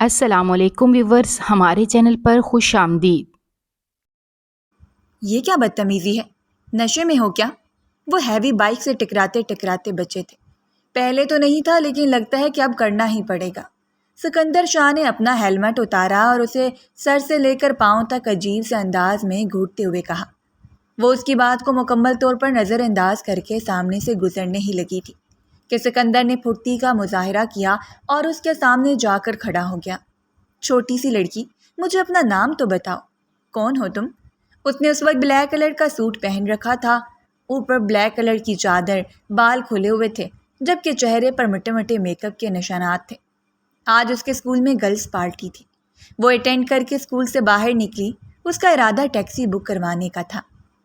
السلام علیکم ویورز، ہمارے چینل پر خوش آمدید۔ یہ کیا بدتمیزی ہے؟ نشے میں ہو کیا؟ وہ ہیوی بائک سے ٹکراتے ٹکراتے بچے تھے۔ پہلے تو نہیں تھا لیکن لگتا ہے کہ اب کرنا ہی پڑے گا۔ سکندر شاہ نے اپنا ہیلمٹ اتارا اور اسے سر سے لے کر پاؤں تک عجیب سے انداز میں گھوٹتے ہوئے کہا۔ وہ اس کی بات کو مکمل طور پر نظر انداز کر کے سامنے سے گزرنے ہی لگی تھی کہ سکندر نے پھرتی کا مظاہرہ کیا اور اس کے سامنے جا کر کھڑا ہو گیا۔ چھوٹی سی لڑکی، مجھے اپنا نام تو بتاؤ، کون ہو تم؟ اس نے اس وقت بلیک کلر کا سوٹ پہن رکھا تھا، اوپر بلیک کلر کی چادر، بال کھلے ہوئے تھے جبکہ چہرے پر مٹے مٹے میک اپ کے نشانات تھے۔ آج اس کے اسکول میں گرلز پارٹی تھی۔ وہ اٹینڈ کر کے اسکول سے باہر نکلی۔ اس کا ارادہ ٹیکسی بک کروانے کا تھا،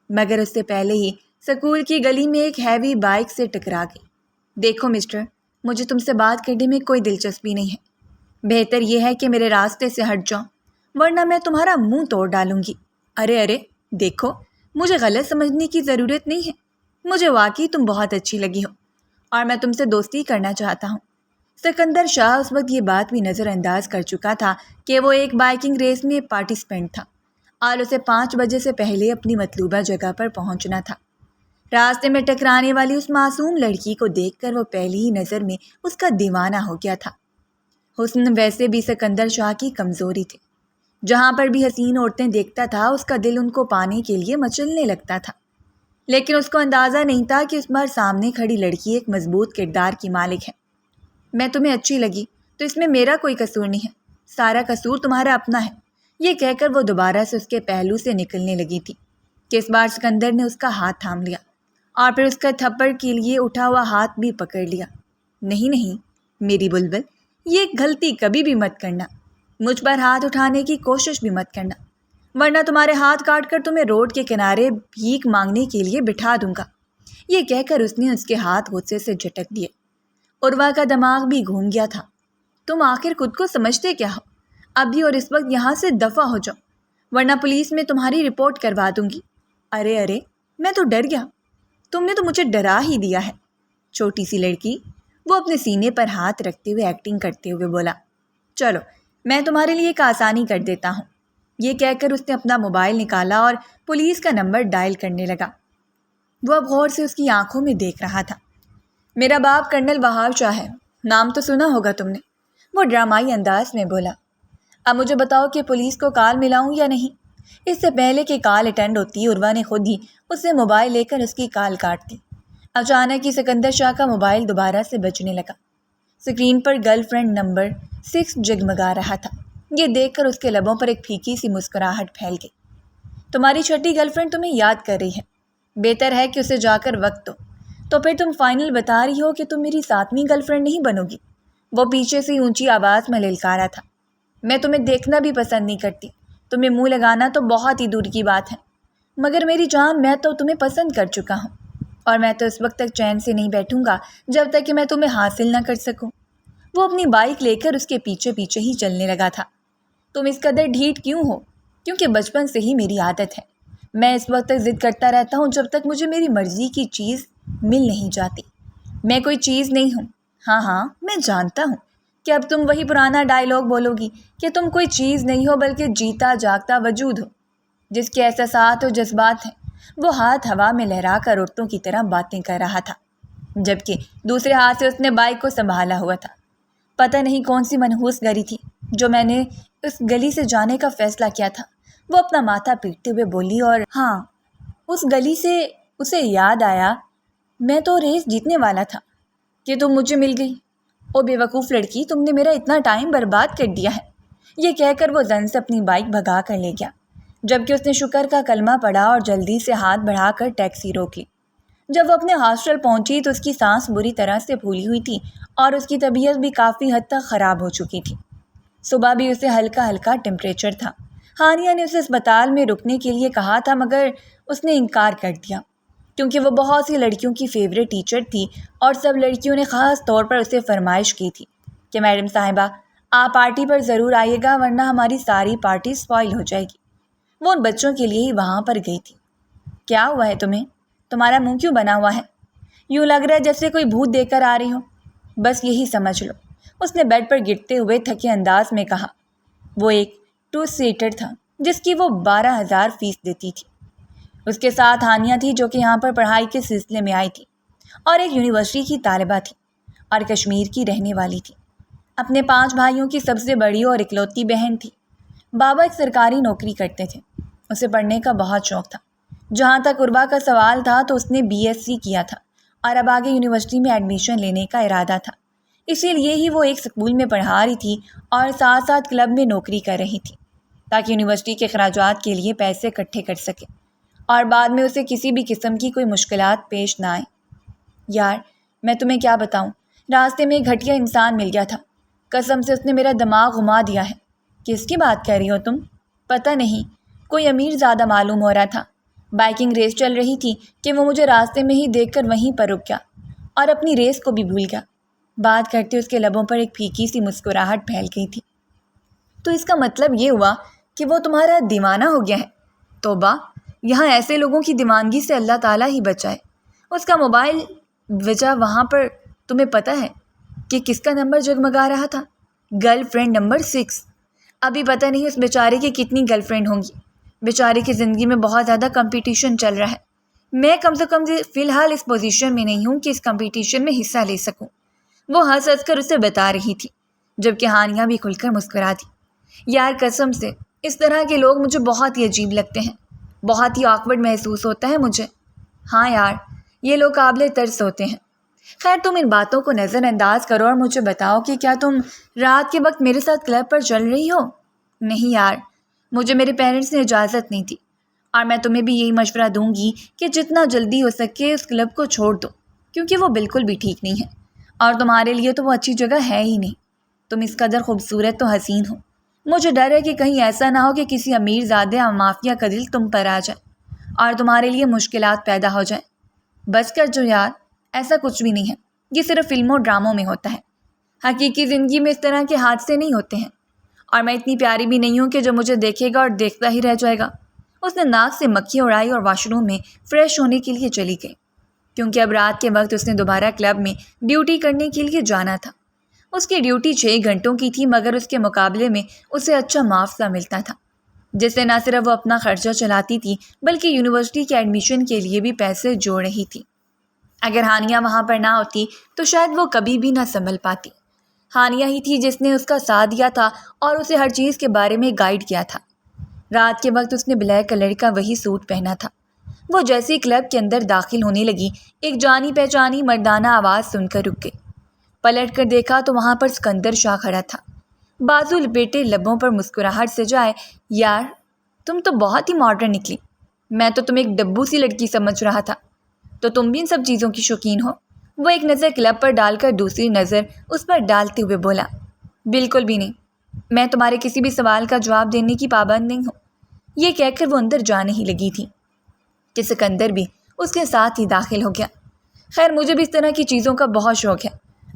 مگر اس سے پہلے ہی اسکول کی گلی میں ایک ہیوی بائک سے ٹکرا گئی۔ دیکھو مسٹر، مجھے تم سے بات کرنے میں کوئی دلچسپی نہیں ہے۔ بہتر یہ ہے کہ میرے راستے سے ہٹ جاؤ ورنہ میں تمہارا منہ توڑ ڈالوں گی۔ ارے دیکھو، مجھے غلط سمجھنے کی ضرورت نہیں ہے۔ مجھے واقعی تم بہت اچھی لگی ہو اور میں تم سے دوستی کرنا چاہتا ہوں۔ سکندر شاہ اس وقت یہ بات بھی نظر انداز کر چکا تھا کہ وہ ایک بائکنگ ریس میں پارٹیسپینٹ تھا اور اسے 5 بجے سے پہلے اپنی مطلوبہ جگہ پر پہنچنا تھا۔ راستے میں ٹکرانے والی اس معصوم لڑکی کو دیکھ کر وہ پہلی ہی نظر میں اس کا دیوانہ ہو گیا تھا۔ حسن ویسے بھی سکندر شاہ کی کمزوری تھی۔ جہاں پر بھی حسین عورتیں دیکھتا تھا اس کا دل ان کو پانے کے لیے مچلنے لگتا تھا، لیکن اس کو اندازہ نہیں تھا کہ اس بار سامنے کھڑی لڑکی ایک مضبوط کردار کی مالک ہے۔ میں تمہیں اچھی لگی تو اس میں میرا کوئی قصور نہیں ہے، سارا قصور تمہارا اپنا ہے، یہ کہہ کر وہ دوبارہ سے اس کے پہلو سے نکلنے لگی تھی کہ اس بار سکندر نے اس کا ہاتھ تھام لیا اور پھر اس کا تھپڑ کے لیے اٹھا ہوا ہاتھ بھی پکڑ لیا۔ نہیں میری بلبل، یہ غلطی کبھی بھی مت کرنا، مجھ پر ہاتھ اٹھانے کی کوشش بھی مت کرنا، ورنہ تمہارے ہاتھ کاٹ کر تمہیں روڈ کے کنارے بھیک مانگنے کے لیے بٹھا دوں گا۔ یہ کہہ کر اس نے اس کے ہاتھ غصے سے جھٹک دیے۔ عروہ کا دماغ بھی گھوم گیا تھا۔ تم آخر خود کو سمجھتے کیا ہو؟ ابھی اور اس وقت یہاں سے دفع ہو جاؤ ورنہ پولیس میں تمہاری رپورٹ کروا دوں گی۔ ارے میں تو ڈر گیا، تم نے تو مجھے ڈرا ہی دیا ہے۔ چھوٹی سی لڑکی، وہ اپنے سینے پر ہاتھ رکھتے ہوئے ایکٹنگ کرتے ہوئے بولا، چلو میں تمہارے لیے ایک آسانی کر دیتا ہوں۔ یہ کہہ کر اس نے اپنا موبائل نکالا اور پولیس کا نمبر ڈائل کرنے لگا۔ وہ اب غور سے اس کی آنکھوں میں دیکھ رہا تھا۔ میرا باپ کرنل وہاب شاہ ہے، نام تو سنا ہوگا تم نے، وہ ڈرامائی انداز میں بولا۔ اب مجھے بتاؤ کہ پولیس کو کال ملاؤں یا نہیں؟ اس سے پہلے کہ کال اٹینڈ ہوتی، عروہ نے خود ہی اس سے موبائل لے کر اس کی کال کاٹ دی۔ اچانک ہی سکندر شاہ کا موبائل دوبارہ سے بجنے لگا۔ اسکرین پر گرل فرینڈ نمبر 6 جگمگا رہا تھا۔ یہ دیکھ کر اس کے لبوں پر ایک پھیکی سی مسکراہٹ پھیل گئی۔ تمہاری چھٹی گرل فرینڈ تمہیں یاد کر رہی ہے، بہتر ہے کہ اسے جا کر وقت دو۔ تو پھر تم فائنل بتا رہی ہو کہ تم میری 7ویں گرل فرینڈ نہیں بنو گی؟ وہ پیچھے سے اونچی آواز میں للکارا تھا۔ میں تمہیں دیکھنا بھی پسند نہیں کرتی، تمہیں منہ لگانا تو بہت ہی دور کی بات ہے، مگر میری جان میں تو تمہیں پسند کر چکا ہوں اور میں تو اس وقت تک چین سے نہیں بیٹھوں گا جب تک کہ میں تمہیں حاصل نہ کر سکوں۔ وہ اپنی بائک لے کر اس کے پیچھے پیچھے ہی چلنے لگا تھا۔ تم اس قدر ڈھیٹ کیوں ہو؟ کیونکہ بچپن سے ہی میری عادت ہے، میں اس وقت تک ضد کرتا رہتا ہوں جب تک مجھے میری مرضی کی چیز مل نہیں جاتی۔ میں کوئی چیز نہیں ہوں۔ ہاں میں جانتا ہوں کہ اب تم وہی پرانا ڈائیلاگ بولو گی کہ تم کوئی چیز نہیں ہو بلکہ جیتا جاگتا وجود ہو جس کے احساسات اور جذبات ہیں۔ وہ ہاتھ ہوا میں لہرا کر عورتوں کی طرح باتیں کر رہا تھا جبکہ دوسرے ہاتھ سے اس نے بائک کو سنبھالا ہوا تھا۔ پتہ نہیں کون سی منحوس گلی تھی جو میں نے اس گلی سے جانے کا فیصلہ کیا تھا، وہ اپنا ماتھا پیٹتے ہوئے بولی۔ اور ہاں، اس گلی سے اسے یاد آیا، میں تو ریس جیتنے والا تھا کہ تم مجھے مل گئی۔ او بے وقوف لڑکی، تم نے میرا اتنا ٹائم برباد کر دیا ہے۔ یہ کہہ کر وہ زن سے اپنی بائک بھگا کر لے گیا جبکہ اس نے شکر کا کلمہ پڑھا اور جلدی سے ہاتھ بڑھا کر ٹیکسی روک لی۔ جب وہ اپنے ہاسٹل پہنچی تو اس کی سانس بری طرح سے پھولی ہوئی تھی اور اس کی طبیعت بھی کافی حد تک خراب ہو چکی تھی۔ صبح بھی اسے ہلکا ہلکا ٹیمپریچر تھا۔ ہانیہ نے اسے اسپتال میں رکنے کے لیے کہا تھا مگر اس نے انکار کر دیا کیونکہ وہ بہت سی لڑکیوں کی فیوریٹ ٹیچر تھی اور سب لڑکیوں نے خاص طور پر اسے فرمائش کی تھی کہ میڈم صاحبہ آپ پارٹی پر ضرور آئیے گا ورنہ ہماری ساری پارٹی سپوائل ہو جائے گی۔ وہ ان بچوں کے لیے ہی وہاں پر گئی تھی۔ کیا ہوا ہے تمہیں؟ تمہارا منہ کیوں بنا ہوا ہے؟ یوں لگ رہا ہے جیسے کوئی بھوت دے کر آ رہی ہو۔ بس یہی سمجھ لو، اس نے بیڈ پر گرتے ہوئے تھکے انداز میں کہا۔ وہ ایک 2 سیٹر تھا جس کی وہ 12,000 فیس دیتی تھی۔ اس کے ساتھ ہانیہ تھی جو کہ یہاں پر پڑھائی کے سلسلے میں آئی تھی اور ایک یونیورسٹی کی طالبہ تھی اور کشمیر کی رہنے والی تھی۔ اپنے 5 بھائیوں کی سب سے بڑی اور اکلوتی بہن تھی۔ بابا ایک سرکاری نوکری کرتے تھے۔ اسے پڑھنے کا بہت شوق تھا۔ جہاں تک عربا کا سوال تھا تو اس نے BSc کیا تھا اور اب آگے یونیورسٹی میں ایڈمیشن لینے کا ارادہ تھا۔ اسی لیے ہی وہ ایک اسکول میں پڑھا رہی تھی اور ساتھ ساتھ کلب میں نوکری کر رہی تھی تاکہ یونیورسٹی کے اخراجات کے لیے پیسے اکٹھے کر سکے اور بعد میں اسے کسی بھی قسم کی کوئی مشکلات پیش نہ آئیں۔ یار میں تمہیں کیا بتاؤں، راستے میں ایک گھٹیا انسان مل گیا تھا، قسم سے اس نے میرا دماغ گھما دیا ہے۔ کس کی بات کر رہی ہو تم؟ پتہ نہیں، کوئی امیر زیادہ معلوم ہو رہا تھا۔ بائکنگ ریس چل رہی تھی کہ وہ مجھے راستے میں ہی دیکھ کر وہیں پر رک گیا اور اپنی ریس کو بھی بھول گیا۔ بات کرتے اس کے لبوں پر ایک پھیکی سی مسکراہٹ پھیل گئی تھی۔ تو اس کا مطلب یہ ہوا کہ وہ تمہارا دیوانہ ہو گیا ہے؟ توبہ، یہاں ایسے لوگوں کی دیوانگی سے اللہ تعالیٰ ہی بچائے۔ اس کا موبائل وجہ وہاں پر تمہیں پتہ ہے کہ کس کا نمبر جگمگا رہا تھا؟ Girl friend number 6۔ ابھی پتہ نہیں اس بیچارے کی کتنی گرل فرینڈ ہوں گی۔ بیچارے کی زندگی میں بہت زیادہ کمپٹیشن چل رہا ہے۔ میں کم سے کم فی الحال اس پوزیشن میں نہیں ہوں کہ اس کمپٹیشن میں حصہ لے سکوں۔ وہ ہنس ہنس کر اسے بتا رہی تھی جبکہ ہانیہ بھی کھل کر مسکرا دی۔ یار قسم سے اس طرح کے لوگ مجھے بہت ہی عجیب لگتے ہیں، بہت ہی آکورڈ محسوس ہوتا ہے مجھے۔ ہاں یار، یہ لوگ قابل ترس ہوتے ہیں۔ خیر تم ان باتوں کو نظر انداز کرو اور مجھے بتاؤ کہ کیا تم رات کے وقت میرے ساتھ کلب پر چل رہی ہو؟ نہیں یار، مجھے میرے پیرنٹس نے اجازت نہیں تھی اور میں تمہیں بھی یہی مشورہ دوں گی کہ جتنا جلدی ہو سکے اس کلب کو چھوڑ دو، کیونکہ وہ بالکل بھی ٹھیک نہیں ہے اور تمہارے لیے تو وہ اچھی جگہ ہے ہی نہیں۔ تم اس قدر خوبصورت تو حسین ہو، مجھے ڈر ہے کہ کہیں ایسا نہ ہو کہ کسی امیر زادے یا مافیا کا دل تم پر آ جائے اور تمہارے لیے مشکلات پیدا ہو جائیں۔ بس کر جو یار، ایسا کچھ بھی نہیں ہے، یہ صرف فلموں ڈراموں میں ہوتا ہے۔ حقیقی زندگی میں اس طرح کے حادثے نہیں ہوتے ہیں اور میں اتنی پیاری بھی نہیں ہوں کہ جو مجھے دیکھے گا اور دیکھتا ہی رہ جائے گا۔ اس نے ناک سے مکھی اڑائی اور واش روم میں فریش ہونے کے لیے چلی گئی کیونکہ اب رات کے وقت اس نے دوبارہ کلب میں ڈیوٹی کرنے کے لیے جانا تھا۔ اس کی ڈیوٹی 6 گھنٹوں کی تھی مگر اس کے مقابلے میں اسے اچھا معاوضہ ملتا تھا جس سے نہ صرف وہ اپنا خرچہ چلاتی تھی بلکہ یونیورسٹی کے ایڈمیشن کے لیے بھی پیسے جوڑ رہی تھی۔ اگر ہانیہ وہاں پر نہ ہوتی تو شاید وہ کبھی بھی نہ سنبھل پاتی۔ ہانیہ ہی تھی جس نے اس کا ساتھ دیا تھا اور اسے ہر چیز کے بارے میں گائیڈ کیا تھا۔ رات کے وقت اس نے بلیک کلر کا وہی سوٹ پہنا تھا۔ وہ جیسے ہی کلب کے اندر داخل ہونے لگی ایک جانی پہچانی مردانہ آواز سن کر رک گئی۔ پلٹ کر دیکھا تو وہاں پر سکندر شاہ کھڑا تھا، بازو لپیٹے، لبوں پر مسکراہٹ سے جائے۔ یار تم تو بہت ہی ماڈرن نکلی، میں تو تمہیں ایک ڈبو سی لڑکی سمجھ رہا تھا۔ تو تم بھی ان سب چیزوں کی شوقین ہو؟ وہ ایک نظر کلب پر ڈال کر دوسری نظر اس پر ڈالتے ہوئے بولا۔ بالکل بھی نہیں، میں تمہارے کسی بھی سوال کا جواب دینے کی پابند نہیں ہوں۔ یہ کہہ کر وہ اندر جانے ہی لگی تھی کہ سکندر بھی اس کے ساتھ ہی داخل ہو گیا۔ خیر مجھے بھی اس طرح کی چیزوں کا بہت شوق ہے،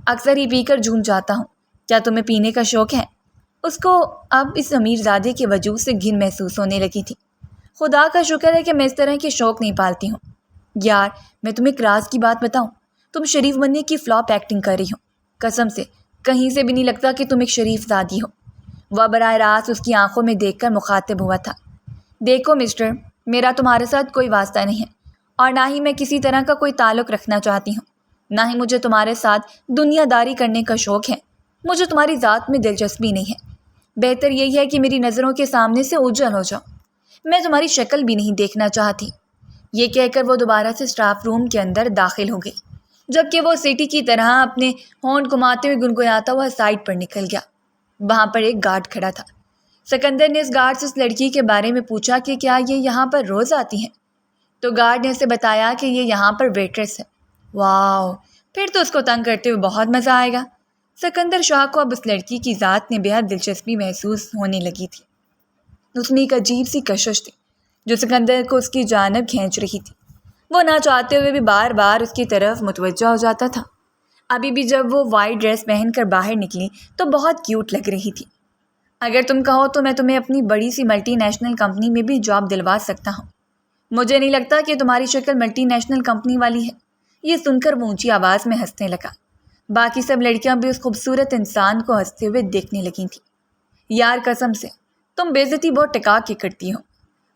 اکثر ہی پی کر جھوم جاتا ہوں۔ کیا تمہیں پینے کا شوق ہے؟ اس کو اب اس امیر زادے کے وجود سے گھن محسوس ہونے لگی تھی۔ خدا کا شکر ہے کہ میں اس طرح کے شوق نہیں پالتی ہوں۔ یار میں تمہیں ایک راز کی بات بتاؤں، تم شریف بننے کی فلاپ ایکٹنگ کر رہی ہو، قسم سے کہیں سے بھی نہیں لگتا کہ تم ایک شریف زادی ہو۔ وہ براہ راست اس کی آنکھوں میں دیکھ کر مخاطب ہوا تھا۔ دیکھو مسٹر، میرا تمہارے ساتھ کوئی واسطہ نہیں ہے اور نہ ہی میں کسی طرح کا کوئی تعلق رکھنا چاہتی ہوں، نہ ہی مجھے تمہارے ساتھ دنیا داری کرنے کا شوق ہے۔ مجھے تمہاری ذات میں دلچسپی نہیں ہے۔ بہتر یہی ہے کہ میری نظروں کے سامنے سے اوجھل ہو جاؤ، میں تمہاری شکل بھی نہیں دیکھنا چاہتی۔ یہ کہہ کر وہ دوبارہ سے اسٹاف روم کے اندر داخل ہو گئی جبکہ وہ سیٹی کی طرح اپنے ہونٹ گھماتے ہوئے گنگناتا ہوا سائڈ پر نکل گیا۔ وہاں پر ایک گارڈ کھڑا تھا۔ سکندر نے اس گارڈ سے اس لڑکی کے بارے میں پوچھا کہ کیا یہ یہاں پر روز آتی ہیں؟ تو گارڈ نے اسے بتایا کہ یہ یہاں پر ویٹریس ہے۔ واو، پھر تو اس کو تنگ کرتے ہوئے بہت مزہ آئے گا۔ سکندر شاہ کو اب اس لڑکی کی ذات میں بےحد دلچسپی محسوس ہونے لگی تھی۔ اس میں ایک عجیب سی کشش تھی جو سکندر کو اس کی جانب کھینچ رہی تھی۔ وہ نہ چاہتے ہوئے بھی بار بار اس کی طرف متوجہ ہو جاتا تھا۔ ابھی بھی جب وہ وائٹ ڈریس پہن کر باہر نکلی تو بہت کیوٹ لگ رہی تھی۔ اگر تم کہو تو میں تمہیں اپنی بڑی سی ملٹی نیشنل کمپنی میں بھی جاب دلوا سکتا ہوں۔ مجھے نہیں لگتا کہ تمہاری شکل ملٹی نیشنل کمپنی والی ہے۔ یہ سن کر وہ اونچی آواز میں ہنسنے لگا۔ باقی سب لڑکیاں بھی اس خوبصورت انسان کو ہنستے ہوئے دیکھنے لگی تھیں۔ یار قسم سے تم بے عزتی بہت ٹکا کے کرتی ہو،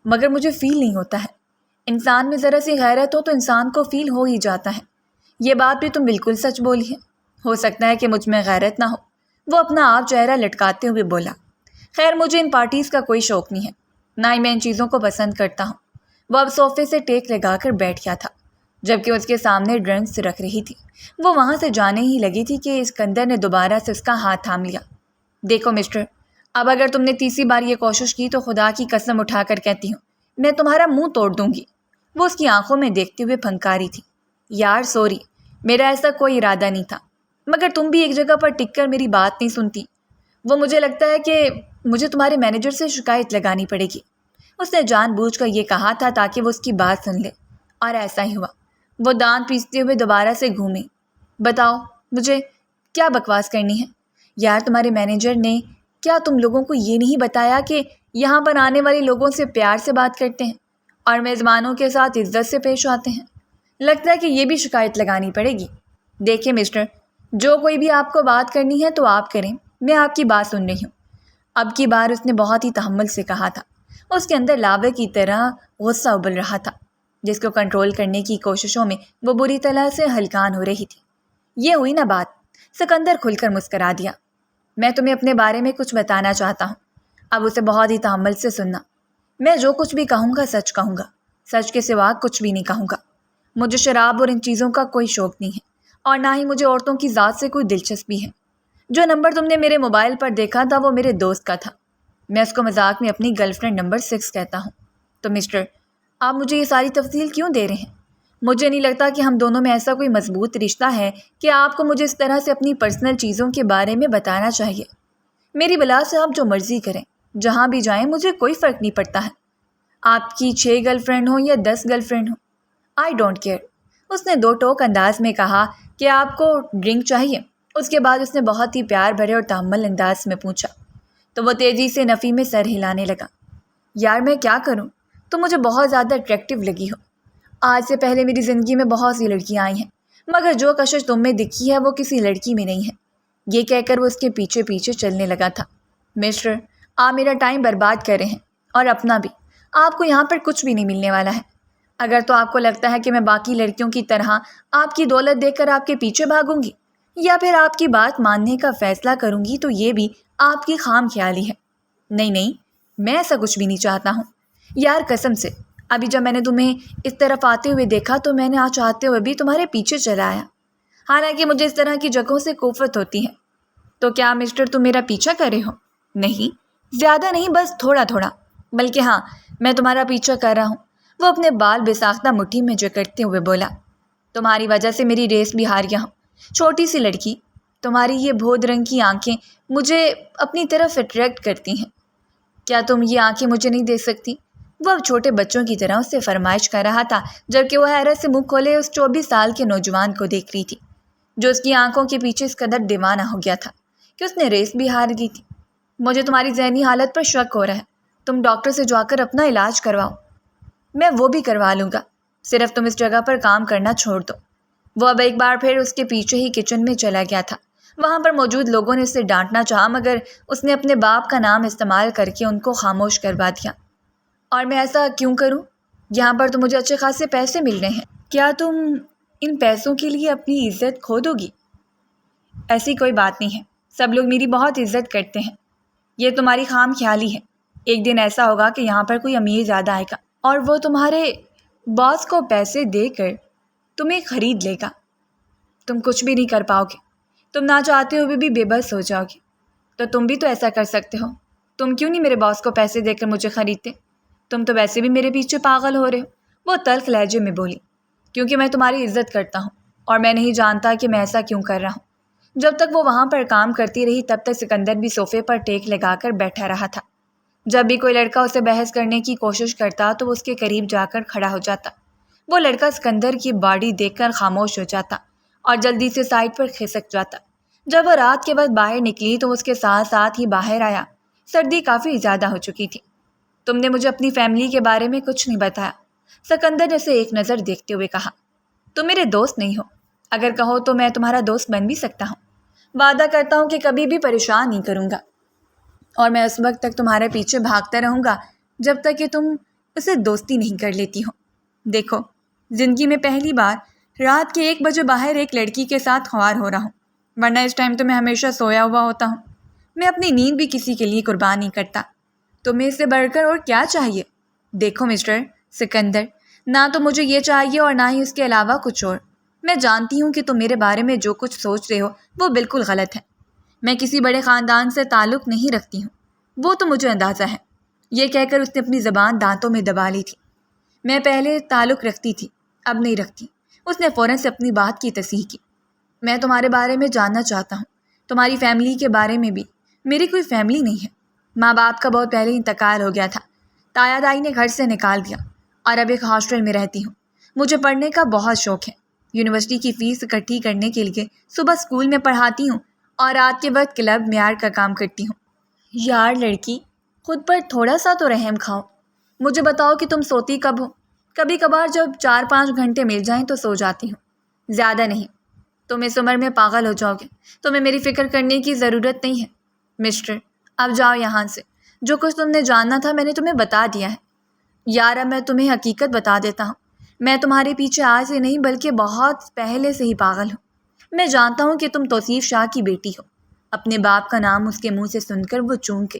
مگر مجھے فیل نہیں ہوتا ہے۔ انسان میں ذرا سی غیرت ہو تو انسان کو فیل ہو ہی جاتا ہے۔ یہ بات بھی تم بالکل سچ بولی ہے، ہو سکتا ہے کہ مجھ میں غیرت نہ ہو۔ وہ اپنا آپ چہرہ لٹکاتے ہوئے بولا۔ خیر مجھے ان پارٹیز کا کوئی شوق نہیں ہے، نہ ہی میں ان چیزوں کو پسند کرتا ہوں۔ وہ اب صوفے سے ٹیک لگا کر بیٹھ گیا تھا، جبکہ اس کے سامنے ڈرنکس رکھ رہی تھی۔ وہ وہاں سے جانے ہی لگی تھی کہ اسکندر نے دوبارہ سے اس کا ہاتھ تھام لیا۔ دیکھو مسٹر، اب اگر تم نے تیسری بار یہ کوشش کی تو خدا کی قسم اٹھا کر کہتی ہوں میں تمہارا منہ توڑ دوں گی۔ وہ اس کی آنکھوں میں دیکھتے ہوئے پھنکاری تھی۔ یار سوری، میرا ایسا کوئی ارادہ نہیں تھا، مگر تم بھی ایک جگہ پر ٹک کر میری بات نہیں سنتی۔ وہ مجھے لگتا ہے کہ مجھے تمہارے مینیجر سے شکایت لگانی پڑے گی۔ اس نے جان بوجھ کر یہ کہا تھا تاکہ وہ اس کی بات سن لے، اور ایسا ہی ہوا۔ وہ دانت پیستے ہوئے دوبارہ سے گھومی۔ بتاؤ مجھے کیا بکواس کرنی ہے؟ یار تمہارے مینیجر نے کیا تم لوگوں کو یہ نہیں بتایا کہ یہاں پر آنے والے لوگوں سے پیار سے بات کرتے ہیں اور میزبانوں کے ساتھ عزت سے پیش آتے ہیں؟ لگتا ہے کہ یہ بھی شکایت لگانی پڑے گی۔ دیکھیں مسٹر، جو کوئی بھی آپ کو بات کرنی ہے تو آپ کریں، میں آپ کی بات سن رہی ہوں۔ اب کی بار اس نے بہت ہی تحمل سے کہا تھا۔ اس کے اندر لاوے کی طرح غصہ ابل رہا تھا، جس کو کنٹرول کرنے کی کوششوں میں وہ بری طرح سے ہلکان ہو رہی تھی۔ یہ ہوئی نا بات؟ سکندر کھل کر مسکرا دیا۔ میں تمہیں اپنے بارے میں کچھ بتانا چاہتا ہوں، اب اسے بہت ہی تحمل سے سننا۔ میں جو کچھ بھی کہوں گا سچ کہوں گا، سچ کے سوا کچھ بھی نہیں کہوں گا۔ مجھے شراب اور ان چیزوں کا کوئی شوق نہیں ہے، اور نہ ہی مجھے عورتوں کی ذات سے کوئی دلچسپی ہے۔ جو نمبر تم نے میرے موبائل پر دیکھا تھا وہ میرے دوست کا تھا، میں اس کو مذاق میں اپنی گرل فرینڈ نمبر 6 کہتا ہوں۔ تو مسٹر، آپ مجھے یہ ساری تفصیل کیوں دے رہے ہیں؟ مجھے نہیں لگتا کہ ہم دونوں میں ایسا کوئی مضبوط رشتہ ہے کہ آپ کو مجھے اس طرح سے اپنی پرسنل چیزوں کے بارے میں بتانا چاہیے۔ میری بلا سے آپ جو مرضی کریں، جہاں بھی جائیں، مجھے کوئی فرق نہیں پڑتا ہے۔ آپ کی 6 گرل فرینڈ ہوں یا 10 گرل فرینڈ ہوں، آئی ڈونٹ کیئر۔ اس نے 2 ٹوک انداز میں کہا کہ آپ کو ڈرنک چاہیے۔ اس کے بعد اس نے بہت ہی پیار بھرے اور تحمل انداز میں پوچھا، تو وہ تیزی سے نفی میں سر ہلانے لگا۔ یار میں کیا کروں، تم مجھے بہت زیادہ اٹریکٹیو لگی ہو۔ آج سے پہلے میری زندگی میں بہت سی لڑکیاں آئی ہیں، مگر جو کشش تم میں دکھی ہے وہ کسی لڑکی میں نہیں ہے۔ یہ کہہ کر وہ اس کے پیچھے پیچھے چلنے لگا تھا۔ مسٹر، آپ میرا ٹائم برباد کر رہے ہیں، اور اپنا بھی۔ آپ کو یہاں پر کچھ بھی نہیں ملنے والا ہے۔ اگر تو آپ کو لگتا ہے کہ میں باقی لڑکیوں کی طرح آپ کی دولت دیکھ کر آپ کے پیچھے بھاگوں گی یا پھر آپ کی بات ماننے کا فیصلہ کروں گی تو یہ بھی آپ کی خام خیالی ہے۔ نہیں نہیں، میں ایسا کچھ بھی نہیں چاہتا ہوں۔ یار قسم سے ابھی جب میں نے تمہیں اس طرف آتے ہوئے دیکھا تو میں نے آج چاہتے ہوئے بھی تمہارے پیچھے چلا آیا، حالانکہ مجھے اس طرح کی جگہوں سے کوفت ہوتی ہے۔ تو کیا مسٹر تم میرا پیچھا کر رہے ہو؟ نہیں، زیادہ نہیں، بس تھوڑا تھوڑا، بلکہ ہاں میں تمہارا پیچھا کر رہا ہوں۔ وہ اپنے بال بے ساختہ مٹھی میں جکڑتے ہوئے بولا۔ تمہاری وجہ سے میری ریس بھی ہار گیا ہوں، چھوٹی سی لڑکی۔ تمہاری یہ بھود رنگ کی آنکھیں مجھے اپنی طرف اٹریکٹ کرتی ہیں۔ کیا تم یہ آنکھیں مجھے نہیں دیکھ سکتی؟ وہ اب چھوٹے بچوں کی طرح اس سے فرمائش کر رہا تھا، جبکہ وہ حیرت سے منہ کھولے اس 24 سال کے نوجوان کو دیکھ رہی تھی، جو اس کی آنکھوں کے پیچھے اس قدر دیوانہ ہو گیا تھا کہ اس نے ریس بھی ہار دی تھی۔ مجھے تمہاری ذہنی حالت پر شک ہو رہا ہے، تم ڈاکٹر سے جا کر اپنا علاج کرواؤ۔ میں وہ بھی کروا لوں گا، صرف تم اس جگہ پر کام کرنا چھوڑ دو۔ وہ اب ایک بار پھر اس کے پیچھے ہی کچن میں چلا گیا تھا۔ وہاں پر موجود لوگوں نے اسے ڈانٹنا چاہا، مگر اس نے اپنے باپ کا نام استعمال کر کے ان کو خاموش کروا دیا۔ اور میں ایسا کیوں کروں؟ یہاں پر تو مجھے اچھے خاصے پیسے مل رہے ہیں، کیا تم ان پیسوں کے لیے اپنی عزت کھو دو گی؟ ایسی کوئی بات نہیں ہے، سب لوگ میری بہت عزت کرتے ہیں، یہ تمہاری خام خیالی ہے۔ ایک دن ایسا ہوگا کہ یہاں پر کوئی امیر زیادہ آئے گا اور وہ تمہارے باس کو پیسے دے کر تمہیں خرید لے گا۔ تم کچھ بھی نہیں کر پاؤ گے، تم نہ چاہتے ہوئے بھی بے بس ہو جاؤ گے۔ تو تم بھی تو ایسا کر سکتے ہو، تم کیوں نہیں میرے باس کو پیسے دے کر مجھے خریدتے؟ تم تو ویسے بھی میرے پیچھے پاگل ہو رہے ہو، وہ تلخ لہجے میں بولی۔ کیونکہ میں تمہاری عزت کرتا ہوں، اور میں نہیں جانتا کہ میں ایسا کیوں کر رہا ہوں۔ جب تک وہ وہاں پر کام کرتی رہی تب تک سکندر بھی صوفے پر ٹیک لگا کر بیٹھا رہا تھا۔ جب بھی کوئی لڑکا اسے بحث کرنے کی کوشش کرتا تو وہ اس کے قریب جا کر کھڑا ہو جاتا۔ وہ لڑکا سکندر کی باڈی دیکھ کر خاموش ہو جاتا اور جلدی سے سائڈ پر کھسک جاتا۔ جب وہ رات کے وقت باہر نکلی تو اس کے ساتھ ساتھ ہی باہر آیا۔ سردی کافی زیادہ ہو چکی تھی۔ تم نے مجھے اپنی فیملی کے بارے میں کچھ نہیں بتایا، سکندر نے اسے ایک نظر دیکھتے ہوئے کہا۔ تم میرے دوست نہیں ہو، اگر کہو تو میں تمہارا دوست بن بھی سکتا ہوں. وعدہ کرتا ہوں کہ کبھی بھی پریشان نہیں کروں گا، اور میں اس وقت تک تمہارے پیچھے بھاگتا رہوں گا جب تک کہ تم اسے دوستی نہیں کر لیتی ہو. دیکھو، زندگی میں پہلی بار رات کے 1 بجے باہر ایک لڑکی کے ساتھ خوار ہو رہا ہوں، ورنہ اس ٹائم تو میں ہمیشہ سویا ہوا ہوتا ہوں. میں اپنی نیند بھی کسی کے لیے قربان نہیں کرتا. تمہیں اس سے بڑھ کر اور کیا چاہیے؟ دیکھو مسٹر سکندر، نہ تو مجھے یہ چاہیے اور نہ ہی اس کے علاوہ کچھ اور. میں جانتی ہوں کہ تم میرے بارے میں جو کچھ سوچ رہے ہو وہ بالکل غلط ہے. میں کسی بڑے خاندان سے تعلق نہیں رکھتی ہوں، وہ تو مجھے اندازہ ہے. یہ کہہ کر اس نے اپنی زبان دانتوں میں دبا لی تھی. میں پہلے تعلق رکھتی تھی، اب نہیں رکھتی. اس نے فوراً سے اپنی بات کی تصحیح کی. میں تمہارے بارے میں جاننا چاہتا ہوں، تمہاری فیملی کے بارے میں بھی. میری کوئی فیملی نہیں ہے. ماں باپ کا بہت پہلے انتقال ہو گیا تھا. تایا دائی نے گھر سے نکال دیا اور اب ایک ہاسٹل میں رہتی ہوں. مجھے پڑھنے کا بہت شوق ہے. یونیورسٹی کی فیس اکٹھی کرنے کے لیے صبح اسکول میں پڑھاتی ہوں اور رات کے وقت کلب معیار کا کام کرتی ہوں. یار لڑکی، خود پر تھوڑا سا تو رحم کھاؤ. مجھے بتاؤ کہ تم سوتی کب ہو؟ کبھی کبھار جب 4-5 گھنٹے مل جائیں تو سو جاتی ہوں، زیادہ نہیں. تم اس عمر میں پاگل ہو جاؤ گے. تمہیں میری فکر کرنے کی ضرورت نہیں ہے. مسٹر، اب جاؤ یہاں سے. جو کچھ تم نے جاننا تھا میں نے تمہیں بتا دیا ہے. یار اب میں تمہیں حقیقت بتا دیتا ہوں. میں تمہارے پیچھے آج سے نہیں بلکہ بہت پہلے سے ہی پاگل ہوں. میں جانتا ہوں کہ تم توصیف شاہ کی بیٹی ہو. اپنے باپ کا نام اس کے منہ سے سن کر وہ چونک گئی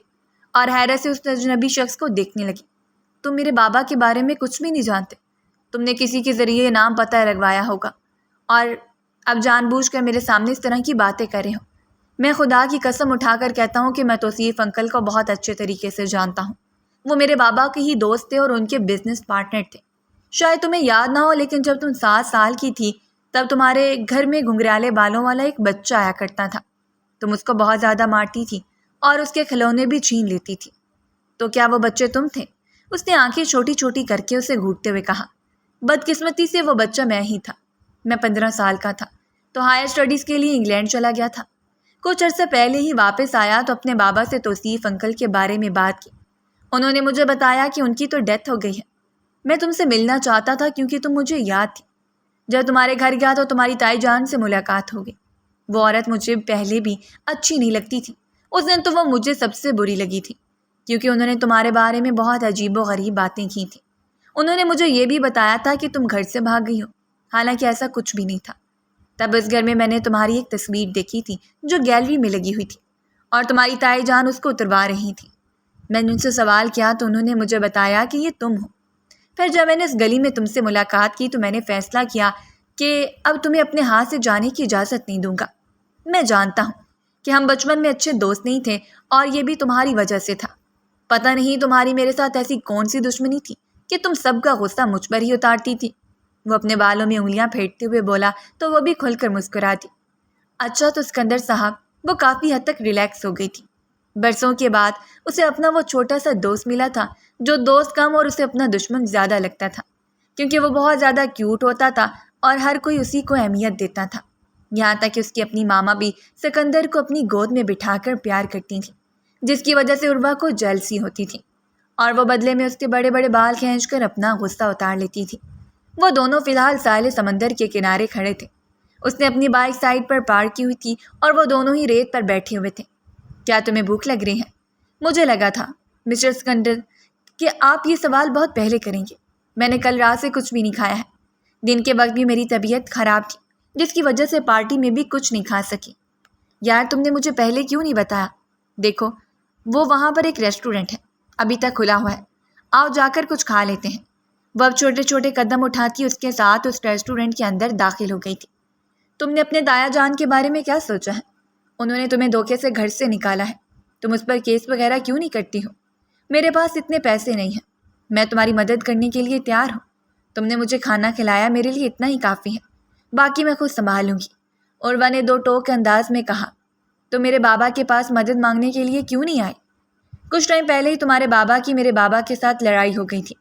اور حیرت سے اس اجنبی شخص کو دیکھنے لگی. تم میرے بابا کے بارے میں کچھ بھی نہیں جانتے. تم نے کسی کے ذریعے نام پتہ لگوایا ہوگا اور اب جان بوجھ کر میرے سامنے اس طرح کی باتیں کر رہے ہو. میں خدا کی قسم اٹھا کر کہتا ہوں کہ میں توصیف انکل کو بہت اچھے طریقے سے جانتا ہوں. وہ میرے بابا کے ہی دوست تھے اور ان کے بزنس پارٹنر تھے. شاید تمہیں یاد نہ ہو لیکن جب تم 7 سال کی تھی تب تمہارے گھر میں گھنگریالے بالوں والا ایک بچہ آیا کرتا تھا. تم اس کو بہت زیادہ مارتی تھی اور اس کے کھلونے بھی چھین لیتی تھی. تو کیا وہ بچے تم تھے؟ اس نے آنکھیں چھوٹی چھوٹی کر کے اسے گھونٹتے ہوئے کہا. بدقسمتی سے وہ بچہ میں ہی تھا. میں 15 سال کا تھا تو ہائر اسٹڈیز کے لیے انگلینڈ چلا گیا تھا. کچھ عرصے پہلے ہی واپس آیا تو اپنے بابا سے توصیف انکل کے بارے میں بات کی. انہوں نے مجھے بتایا کہ ان کی تو ڈیتھ ہو گئی ہے. میں تم سے ملنا چاہتا تھا کیونکہ تم مجھے یاد تھی. جب تمہارے گھر گیا تو تمہاری تائی جان سے ملاقات ہو گئی. وہ عورت مجھے پہلے بھی اچھی نہیں لگتی تھی. اس دن تو وہ مجھے سب سے بری لگی تھی کیونکہ انہوں نے تمہارے بارے میں بہت عجیب و غریب باتیں کی تھیں. انہوں نے مجھے یہ بھی بتایا تھا کہ تم گھر سے بھاگ گئی ہو، حالانکہ ایسا کچھ بھی نہیں تھا. تب اس گھر میں نے تمہاری ایک تصویر دیکھی تھی جو گیلری میں لگی ہوئی تھی اور تمہاری تائی جان اس کو اتروا رہی تھی. میں نے ان سے سوال کیا تو انہوں نے مجھے بتایا کہ یہ تم ہو. پھر جب میں نے اس گلی میں تم سے ملاقات کی تو میں نے فیصلہ کیا کہ اب تمہیں اپنے ہاتھ سے جانے کی اجازت نہیں دوں گا. میں جانتا ہوں کہ ہم بچپن میں اچھے دوست نہیں تھے اور یہ بھی تمہاری وجہ سے تھا. پتہ نہیں تمہاری میرے ساتھ ایسی کون سی دشمنی تھی کہ تم سب کا غصہ مجھ پر ہی اتارتی تھی. وہ اپنے بالوں میں انگلیاں پھیرتے ہوئے بولا تو وہ بھی کھل کر مسکرا دی. اچھا تو سکندر صاحب، وہ کافی حد تک ریلیکس ہو گئی تھی. برسوں کے بعد اسے اپنا وہ چھوٹا سا دوست ملا تھا جو دوست کم اور اسے اپنا دشمن زیادہ لگتا تھا کیونکہ وہ بہت زیادہ کیوٹ ہوتا تھا اور ہر کوئی اسی کو اہمیت دیتا تھا. یہاں تک کہ اس کی اپنی ماما بھی سکندر کو اپنی گود میں بٹھا کر پیار کرتی تھیں، جس کی وجہ سے عروہ کو جیلسی ہوتی تھی اور وہ بدلے میں اس کے بڑے بڑے بال کھینچ کر اپنا غصہ اتار لیتی تھی. وہ دونوں فی الحال ساحل سمندر کے کنارے کھڑے تھے. اس نے اپنی بائک سائڈ پر پارک کی ہوئی تھی اور وہ دونوں ہی ریت پر بیٹھے ہوئے تھے. کیا تمہیں بھوک لگ رہی ہے؟ مجھے لگا تھا مسٹر سکندر کہ آپ یہ سوال بہت پہلے کریں گے. میں نے کل رات سے کچھ بھی نہیں کھایا ہے. دن کے وقت بھی میری طبیعت خراب تھی جس کی وجہ سے پارٹی میں بھی کچھ نہیں کھا سکی. یار تم نے مجھے پہلے کیوں نہیں بتایا؟ دیکھو وہ وہاں پر ایک ریسٹورنٹ ہے، ابھی تک کھلا ہوا ہے. آؤ جا کر کچھ کھا لیتے ہیں. وہ اب چھوٹے چھوٹے قدم اٹھاتی اس کے ساتھ اس ریسٹورنٹ کے اندر داخل ہو گئی تھی. تم نے اپنے دایا جان کے بارے میں کیا سوچا ہے؟ انہوں نے تمہیں دھوکے سے گھر سے نکالا ہے. تم اس پر کیس وغیرہ کیوں نہیں کرتی ہو؟ میرے پاس اتنے پیسے نہیں ہیں. میں تمہاری مدد کرنے کے لیے تیار ہوں. تم نے مجھے کھانا کھلایا، میرے لیے اتنا ہی کافی ہے. باقی میں خود سنبھال لوں گی. عروہ نے دو ٹوک انداز میں کہا. تو میرے بابا کے پاس مدد مانگنے کے لیے کیوں نہیں آئی؟ کچھ ٹائم پہلے ہی تمہارے بابا کی میرے بابا کے ساتھ لڑائی ہو گئی تھی